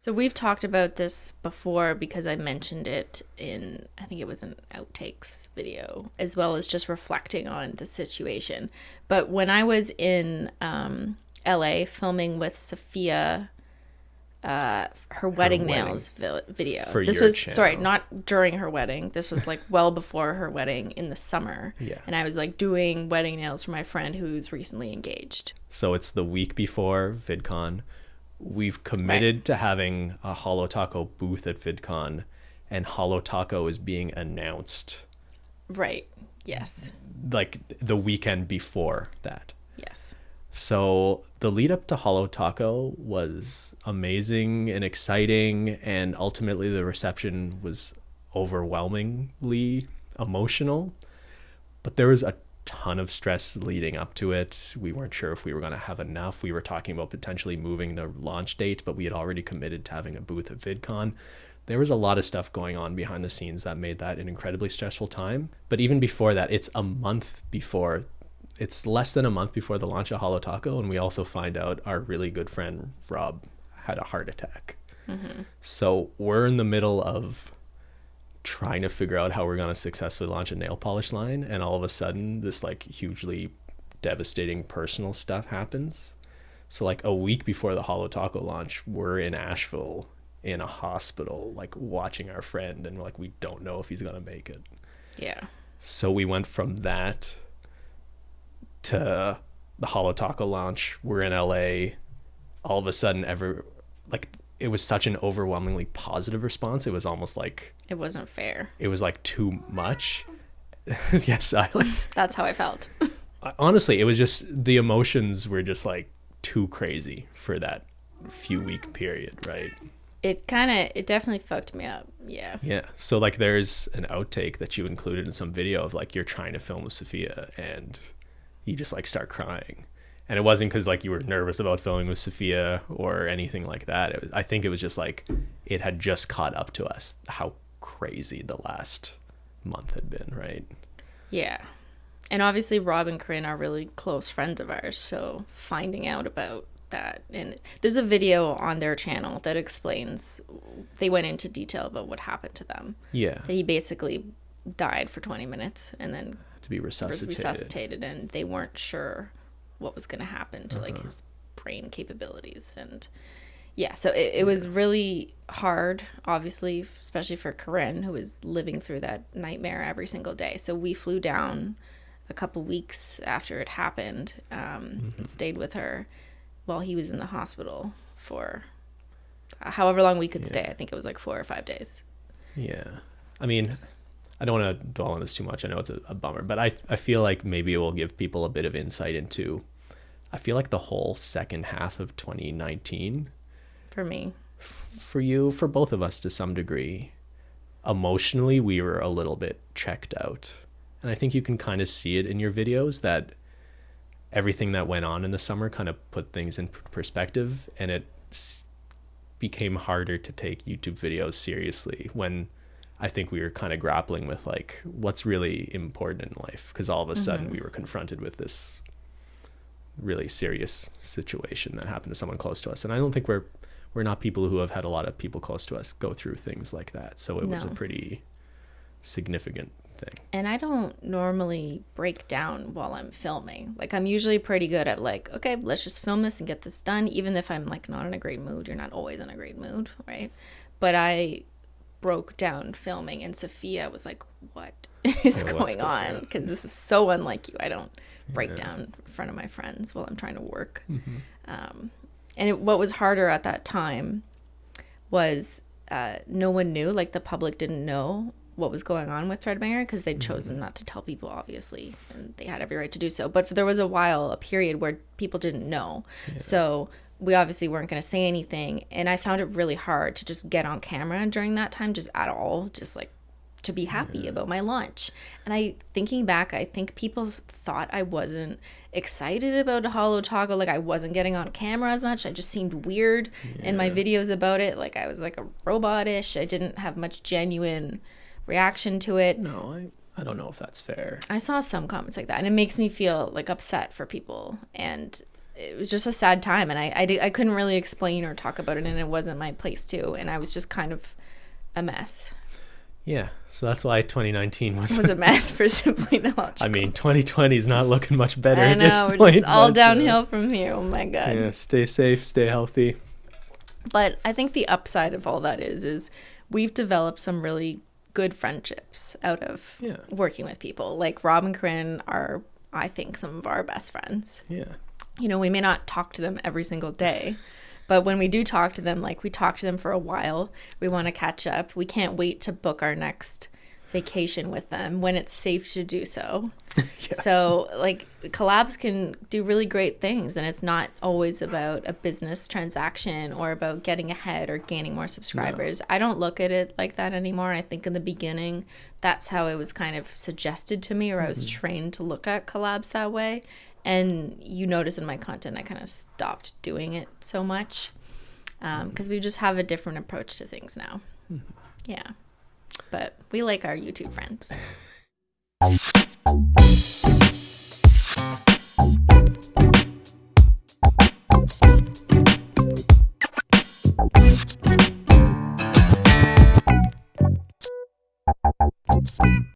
So we've talked about this before because I mentioned it in, I think it was an outtakes video, as well as just reflecting on the situation. But when I was in LA filming with Sophia, her wedding nails video. For this your was channel. Sorry, not during her wedding. This was like well before her wedding in the summer. Yeah. And I was like doing wedding nails for my friend who's recently engaged. So it's the week before VidCon. We've committed to having a Holo Taco booth at VidCon, and Holo Taco is being announced. Right. Yes. Like the weekend before that. Yes. So the lead up to Holo Taco was amazing and exciting, and ultimately the reception was overwhelmingly emotional. But there was a ton of stress leading up to it. We weren't sure if we were going to have enough. We were talking about potentially moving the launch date, but we had already committed to having a booth at VidCon. There was a lot of stuff going on behind the scenes that made that an incredibly stressful time. But even before that, it's less than a month before the launch of Holo Taco, and we also find out our really good friend Rob had a heart attack. Mm-hmm. So we're in the middle of trying to figure out how we're going to successfully launch a nail polish line, and all of a sudden this like hugely devastating personal stuff happens. So like a week before the Holo Taco launch, we're in Asheville in a hospital, like watching our friend, and we're like, we don't know if he's going to make it. Yeah. So we went from that to the Holo Taco launch. We're in LA. All of a sudden, it was such an overwhelmingly positive response. It was almost like it wasn't fair. It was like too much. Yes, that's how I felt. Honestly, it was just the emotions were just like too crazy for that few week period, right? It definitely fucked me up. Yeah. Yeah. So like there's an outtake that you included in some video of like you're trying to film with Sophia and you just like start crying. And it wasn't because like you were nervous about filming with Sophia or anything like that. I think it was just like it had just caught up to us how crazy the last month had been, right? Yeah. And obviously Rob and Corinne are really close friends of ours, so finding out about that, and there's a video on their channel that explains, they went into detail about what happened to them. Yeah. That he basically died for 20 minutes and then to be resuscitated, and they weren't sure what was going to happen to like his brain capabilities. And yeah, so it was really hard, obviously, especially for Corinne, who was living through that nightmare every single day. So we flew down a couple weeks after it happened, and stayed with her while he was in the hospital for however long we could stay. I think it was like 4 or 5 days. Yeah. I mean, I don't want to dwell on this too much. I know it's a bummer, but I feel like maybe it will give people a bit of insight into, I feel like the whole second half of 2019. For me. For you, for both of us to some degree, emotionally, we were a little bit checked out. And I think you can kind of see it in your videos that everything that went on in the summer kind of put things in perspective, and it became harder to take YouTube videos seriously when I think we were kind of grappling with like what's really important in life, because all of a sudden we were confronted with this really serious situation that happened to someone close to us. And I don't think we're not people who have had a lot of people close to us go through things like that. So it was a pretty significant thing. And I don't normally break down while I'm filming. Like I'm usually pretty good at like, okay, let's just film this and get this done. Even if I'm like not in a great mood, you're not always in a great mood, right? But I broke down filming, and Sophia was like, what is going on? Because this is so unlike you. I don't break down in front of my friends while I'm trying to work. What was harder at that time was no one knew, like the public didn't know what was going on with Threadbanger because they'd chosen not to tell people, obviously, and they had every right to do so. But there was a period where people didn't know. So we obviously weren't going to say anything. And I found it really hard to just get on camera during that time, just at all, just like to be happy about my launch. And thinking back, I think people thought I wasn't excited about Holo Taco. Like I wasn't getting on camera as much. I just seemed weird in my videos about it. Like I was like a robot-ish. I didn't have much genuine reaction to it. No, I don't know if that's fair. I saw some comments like that, and it makes me feel like upset for people. And it was just a sad time, and I couldn't really explain or talk about it, and it wasn't my place to, and I was just kind of a mess. Yeah, so that's why 2019 was a mess for Simply Logical. I mean, 2020 is not looking much better I at know, this we're point. just all downhill from here. Oh my God. Yeah, stay safe, stay healthy. But I think the upside of all that is we've developed some really good friendships out of working with people. Like Rob and Corinne are, I think, some of our best friends. Yeah. You know, we may not talk to them every single day, but when we do talk to them, like we talk to them for a while, we want to catch up. We can't wait to book our next vacation with them when it's safe to do so. Yes. So like collabs can do really great things, and it's not always about a business transaction or about getting ahead or gaining more subscribers. No. I don't look at it like that anymore. I think in the beginning that's how it was kind of suggested to me, or I was trained to look at collabs that way. And you notice in my content I kind of stopped doing it so much because we just have a different approach to things now. Yeah. But we like our YouTube friends.